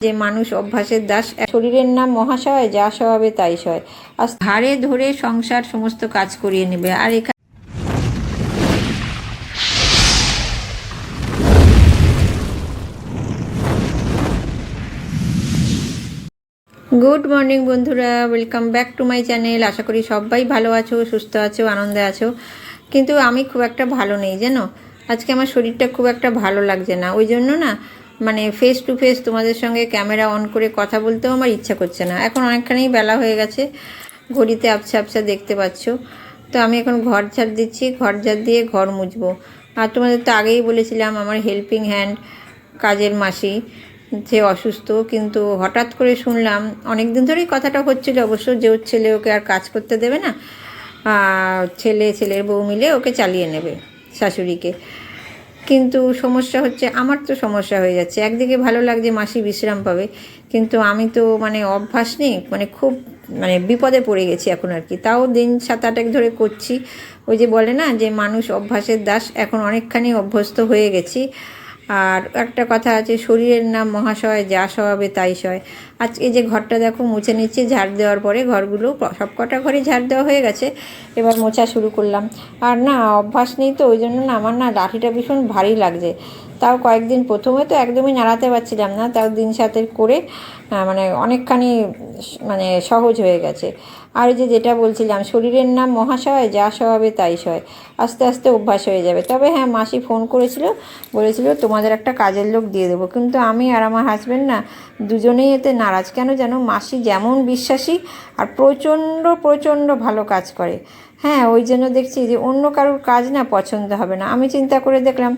যে মানুষ অভ্যাসের দাস, শরীরের নাম মহাশয়, যা স্বভাবে তাই সয়। আর ধারে ধরে সংসার সমস্ত কাজ করিয়ে নেবে। আর এখানে গুড মর্নিং বন্ধুরা, welcome back to my channel. আশা করি সবাই ভালো আছো, সুস্থ আছো, আনন্দে আছো। কিন্তু আমি খুব একটা ভালো নেই জানো। আজকে আমার শরীরটা খুব একটা ভালো লাগছে না, ওই জন্য না মানে ফেস টু ফেস তোমাদের সঙ্গে ক্যামেরা অন করে কথা বলতেও আমার ইচ্ছা করছে না। এখন অনেকখানি বেলা হয়ে গেছে, ঘড়িতে আবছা আবছা দেখতে পাচ্ছ। তো আমি এখন ঘর ঝাড় দিচ্ছি, ঘর ঝাড় দিয়ে ঘর মুছবো। আর তোমাদের তো আগেই বলেছিলাম আমার হেল্পিং হ্যান্ড কাজের মাসি যে অসুস্থ, কিন্তু হঠাৎ করে শুনলাম, অনেক দিন ধরেই কথাটা হচ্ছিল অবশ্য, যে ওর ছেলে ওকে আর কাজ করতে দেবে না, ছেলের বউ মিলে ওকে চালিয়ে নেবে, শাশুড়িকে। কিন্তু সমস্যা হচ্ছে, আমার তো সমস্যা হয়ে যাচ্ছে। একদিকে ভালো লাগছে মাসি বিশ্রাম পাবে, কিন্তু আমি তো মানে অভ্যাস নেই, মানে খুব মানে বিপদে পড়ে গেছি এখন আর কি। তাও দিন 7-8 ধরে করছি। ওই যে বলে না যে মানুষ অভ্যাসের দাস, এখন অনেকখানি অভ্যস্ত হয়ে গেছি। আর একটা কথা আছে, শরীরের নাম মহাশয়, যা স্বভাবে তাই সয়। আজকে যে ঘরটা দেখো মুছে নিচ্ছি, ঝাড় দেওয়ার পরে ঘরগুলো সব কটা ঘরে ঝাড় দেওয়া হয়ে গেছে, এবার মোছা শুরু করলাম। আর না অভ্যাস নেই তো, ওই জন্য না আমার না লাঠিটা ভীষণ ভারী লাগছে। তাও কয়েকদিন প্রথমে তো একদমই নাড়াতে পারছিলাম না, তাও দিন সাতের করে মানে অনেকখানি মানে সহজ হয়ে গেছে। আর যেটা বলছিলাম, শরীরের নাম মহাশয়, যা স্বভাবে তাই সয়। আস্তে আস্তে অভ্যাস হয়ে যাবে। তবে হ্যাঁ, মাসি ফোন করেছিল, বলেছিল তোমাদের একটা কাজের লোক দিয়ে দেবো, কিন্তু আমি আর আমার হাজব্যান্ড না দুজনেই এতে নারাজ। কেন জানো, মাসি যেমন বিশ্বাসী আর প্রচণ্ড প্রচণ্ড ভালো কাজ করে। হ্যাঁ, ওই জন্য দেখছি যে অন্য কারোর কাজ না পছন্দ হবে না। আমি চিন্তা করে দেখলাম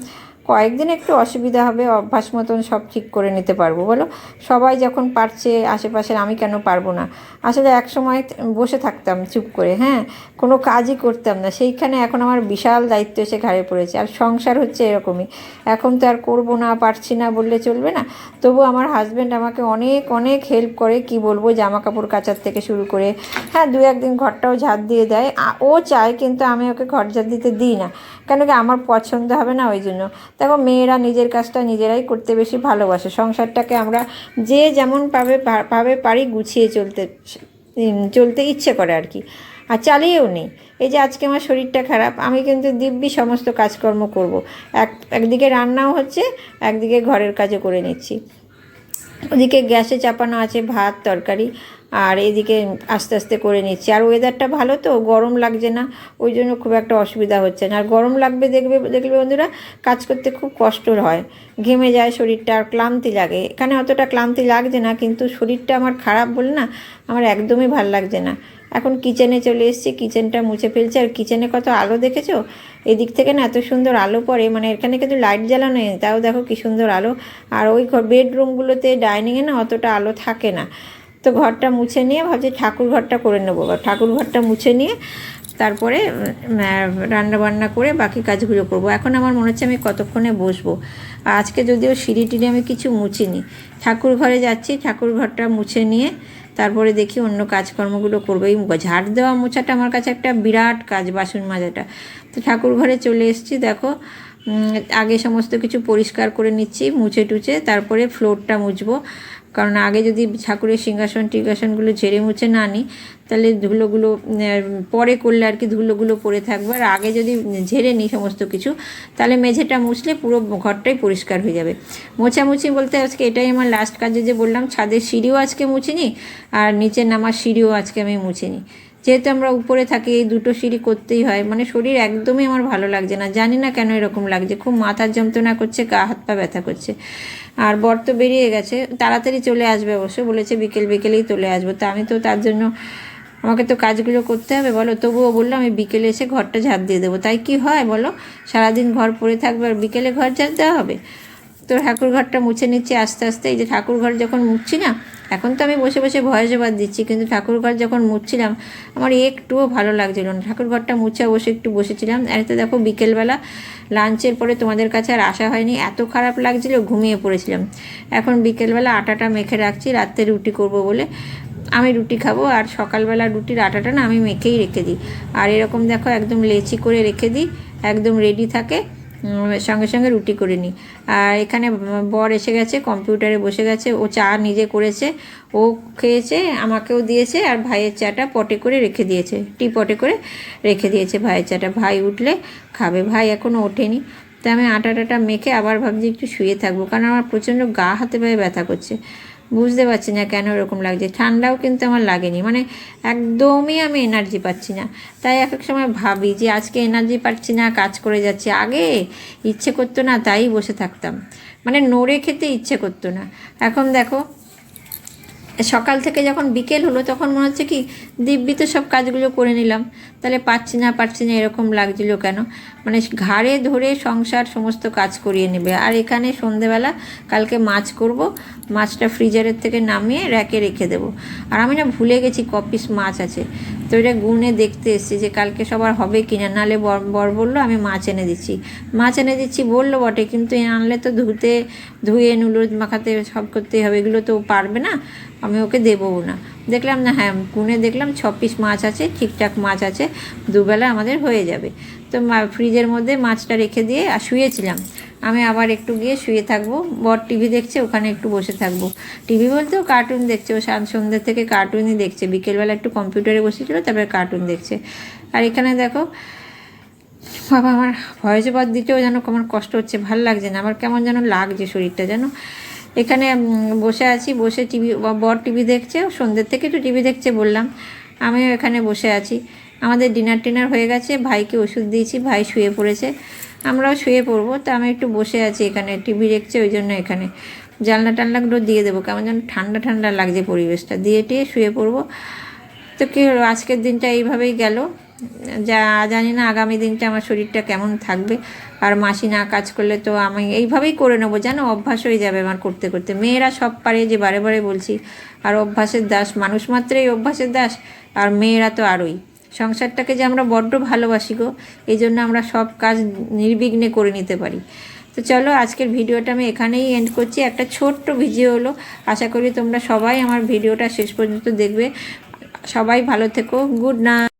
কয়েকদিন একটু অসুবিধা হবে, অভ্যাস মতন সব ঠিক করে নিতে পারবো। বলো, সবাই যখন পারছে আশেপাশের, আমি কেন পারবো না? আসলে এক সময় বসে থাকতাম চুপ করে, হ্যাঁ, কোনো কাজই করতাম না, সেইখানে এখন আমার বিশাল দায়িত্ব এসে ঘাড়ে পড়েছে। আর সংসার হচ্ছে এরকমই, এখন তো আর করবো না, পারছি না বললে চলবে না। তবু আমার হাজব্যান্ড আমাকে অনেক অনেক হেল্প করে, কি বলবো, জামা কাপড় কাচার থেকে শুরু করে। হ্যাঁ, 2-1 দিন ঘরটাও ঝাড় দিয়ে দেয়, ও চায়, কিন্তু আমি ওকে ঘর ঝাড় দিতে দিই না। কেন কি, আমার পছন্দ হবে না, ওই জন্য। দেখো, মেয়েরা নিজের কাজটা নিজেরাই করতে বেশি ভালোবাসে। সংসারটাকে আমরা যে যেমন পাবে পারি গুছিয়ে চলতে ইচ্ছে করে আর কি, আর চালিয়েও নিই। এই যে আজকে আমার শরীরটা খারাপ, আমি কিন্তু দিব্যি সমস্ত কাজকর্ম করব। একদিকে রান্নাও হচ্ছে, একদিকে ঘরের কাজও করে নিচ্ছি। ওদিকে গ্যাসে চাপানো আছে ভাত তরকারি, আর এদিকে আস্তে আস্তে করে নিচ্ছি। আর ওয়েদারটা ভালো তো, গরম লাগছে না, ওই জন্য খুব একটা অসুবিধা হচ্ছে না। আর গরম লাগবে দেখবে বন্ধুরা, কাজ করতে খুব কষ্ট হয়, ঘেমে যায় শরীরটা, আর ক্লান্তি লাগে। এখানে অতটা ক্লান্তি লাগছে না, কিন্তু শরীরটা আমার খারাপ বলে না আমার একদমই ভাল লাগছে না। এখন কিচেনে চলে এসেছি, কিচেনটা মুছে ফেলছি। আর কিচেনে কত আলো দেখেছো? এদিক থেকে না এত সুন্দর আলো পড়ে, মানে এখানে কিন্তু লাইট জ্বালানো নেই, তাও দেখো কী সুন্দর আলো। আর ওই বেডরুমগুলোতে, ডাইনিংয়ে না অতটা আলো থাকে না। তো ঘরটা মুছে নিয়ে ভাবছি ঠাকুর ঘরটা করে নেবো, বা ঠাকুর ঘরটা মুছে নিয়ে তারপরে রান্নাবান্না করে বাকি কাজগুলো করব। এখন আমার মনে হচ্ছে আমি কতক্ষণে বসবো। আজকে যদিও সিঁড়ি টিড়ি আমি কিছু মুছিনি, ঠাকুর ঘরে যাচ্ছি, ঠাকুর ঘরটা মুছে নিয়ে তারপরে দেখি অন্য কাজকর্মগুলো করবো। এই ঝাড় দেওয়া মোছাটা আমার কাছে একটা বিরাট কাজ, বাসন মাজাটা। তো ঠাকুর ঘরে চলে এসেছি, দেখো আগে সমস্ত কিছু পরিষ্কার করে নিচ্ছি, মুছে টুছে তারপরে ফ্লোরটা মুছবো। কারণ আগে যদি ঠাকুরের সিংহাসন টিংহাসনগুলো ঝেড়ে মুছে না নিই, তাহলে ধুলোগুলো পরে করলে আর কি ধুলোগুলো পড়ে থাকবে। আর আগে যদি ঝেড়ে নিই সমস্ত কিছু, তাহলে মেঝেটা মুছলে পুরো ঘরটাই পরিষ্কার হয়ে যাবে। মোছামুছি বলতে আজকে এটাই আমার লাস্ট কাজে, যে বললাম ছাদের সিঁড়িও আজকে মুছিনি, আর নিচে নামার সিঁড়িও আজকে আমি মুছিনি। যেহেতু আমরা উপরে থাকি, এই দুটো সিঁড়ি করতেই হয়। মানে শরীর একদমই আমার ভালো লাগছে না, জানি না কেন এরকম লাগছে, খুব মাথার যন্ত্রণা করছে, গা হাত পা ব্যথা করছে। আর বর তো বেরিয়ে গেছে, তাড়াতাড়ি চলে আসবে অবশ্য, বলেছে বিকেলেই চলে আসবো। তা আমি তো তার জন্য, আমাকে তো কাজগুলো করতে হবে বলো। তবুও বললো আমি বিকেলে এসে ঘরটা ঝাড় দিয়ে দেবো। তাই কি হয় বলো, সারাদিন ঘর পড়ে থাকবে আর বিকেলে ঘর ঝাড় দেওয়া হবে? তো ঠাকুর ঘরটা মুছে নিচ্ছি আস্তে আস্তে। এই যে ঠাকুর ঘর যখন মুছছি না, এখন তো আমি বসে বসে ভয়েস ওভার দিচ্ছি, কিন্তু ঠাকুর ঘর যখন মুছছিলাম আমার একটুও ভালো লাগছিল না। ঠাকুর ঘরটা মুছে বসে একটু বসেছিলাম। আর তো দেখো বিকেলবেলা লাঞ্চের পরে তোমাদের কাছে আর আসা হয়নি, এত খারাপ লাগছিল, ঘুমিয়ে পড়েছিলাম। এখন বিকেলবেলা আটাটা মেখে রাখছি, রাত্রে রুটি করব বলে। আমি রুটি খাবো, আর সকালবেলা রুটির আটাটা না আমি মেখেই রেখে দিই। আর এরকম দেখো একদম লেচি করে রেখে দিই, একদম রেডি থাকে। সঙ্গে সঙ্গে রুটি করে নিই। আর এখানে বর এসে গেছে, কম্পিউটারে বসে গেছে, ও চা নিজে করেছে, ও খেয়েছে, আমাকেও দিয়েছে, আর ভাইয়ের চাটা পটে করে রেখে দিয়েছে, টি পটে করে রেখে দিয়েছে ভাইয়ের চাটা। ভাই উঠলে খাবে, ভাই এখনও ওঠেনি। তাই আমি আটা মেখে আবার ভাবছি একটু শুয়ে থাকবো, কারণ আমার প্রচণ্ড গা হাতে পায়ে ব্যথা করছে। বুঝতে পারছি না কেন এরকম লাগছে, ঠান্ডাও কিন্তু আমার লাগেনি, মানে একদমই আমি এনার্জি পাচ্ছি না। তাই এক এক সময় ভাবি যে আজকে এনার্জি পাচ্ছি না, কাজ করে যাচ্ছি। আগে ইচ্ছে করতো না, তাই বসে থাকতাম, মানে নড়ে খেতে ইচ্ছে করতো না। এখন দেখো সকাল থেকে যখন বিকেল হলো তখন মনে হচ্ছে কি দিব্যি তো সব কাজগুলো করে নিলাম, তাহলে পারছি না এরকম লাগছিল কেন, মানে ঘাড়ে ধরে সংসার সমস্ত কাজ করিয়ে নেবে। আর এখানে সন্ধেবেলা কালকে মাছ করব, মাছটা ফ্রিজারের থেকে নামিয়ে র্যাকে রেখে দেবো। আর আমি না ভুলে গেছি কপিস মাছ আছে, তো এটা গুনে দেখতে এসেছি যে কালকে সবার হবে কি না। নাহলে বর বললো আমি মাছ এনে দিচ্ছি বললো বটে, কিন্তু আনলে তো ধুয়ে নুলো মাখাতে সব করতেই হবে, এগুলো তো পারবে না, আমি ওকে দেবও না। দেখলাম না, হ্যাঁ গুনে দেখলাম 6 পিস মাছ আছে, ঠিকঠাক মাছ আছে, দুবেলা আমাদের হয়ে যাবে। তো ফ্রিজের মধ্যে মাছটা রেখে দিয়ে আর শুয়েছিলাম। আমি আবার একটু গিয়ে শুয়ে থাকবো, বর টিভি দেখছে, ওখানে একটু বসে থাকবো। টিভি বলতে ও কার্টুন দেখছে, ও সন্ধ্যে থেকে কার্টুনই দেখছে, বিকেলবেলা একটু কম্পিউটারে বসেছিলো, তারপরে কার্টুন দেখছে। আর এখানে দেখো বাবা, আমার ভয়েস ওভার দিতেও যেন আমার কষ্ট হচ্ছে, ভাল লাগছে না, আমার কেমন যেন লাগছে শরীরটা যেন। এখানে বসে আছি, বসে বর টিভি দেখছে, সন্ধ্যের থেকে একটু টিভি দেখছে বললাম, আমিও এখানে বসে আছি। আমাদের ডিনার হয়ে গেছে, ভাইকে ওষুধ দিয়েছি, ভাই শুয়ে পড়েছে, আমরাও শুয়ে পড়বো। তো আমি একটু বসে আছি এখানে, টিভি দেখছে, ওই জন্য এখানে জানলাগুলো দিয়ে দেবো, কেমন যেন ঠান্ডা লাগছে পরিবেশটা, দিয়ে টিয়ে শুয়ে পড়বো। তো কি হলো, আজকের দিনটা এইভাবেই গেল, যা জানি না আগামী দিনটা আমার শরীরটা কেমন থাকবে। আর মাসি না কাজ করলে তো আমি এইভাবেই করে নেবো, যেন অভ্যাস হয়ে যাবে আমার করতে করতে। মেয়েরা সব পারে, যে বারে বারে বলছি, আর অভ্যাসের দাস, মানুষ মাত্রই অভ্যাসের দাস, আর মেয়েরা তো আরোই। সংসারটাকে যে আমরা বড্ড ভালোবাসি গো, এই জন্য আমরা সব কাজ নির্বিঘ্নে করে নিতে পারি। তো চলো আজকের ভিডিওটা আমি এখানেই এন্ড করছি, একটা ছোট্ট ভিডিও হলো। আশা করি তোমরা সবাই আমার ভিডিওটা শেষ পর্যন্ত দেখবে। সবাই ভালো থেকো, গুড নাইট।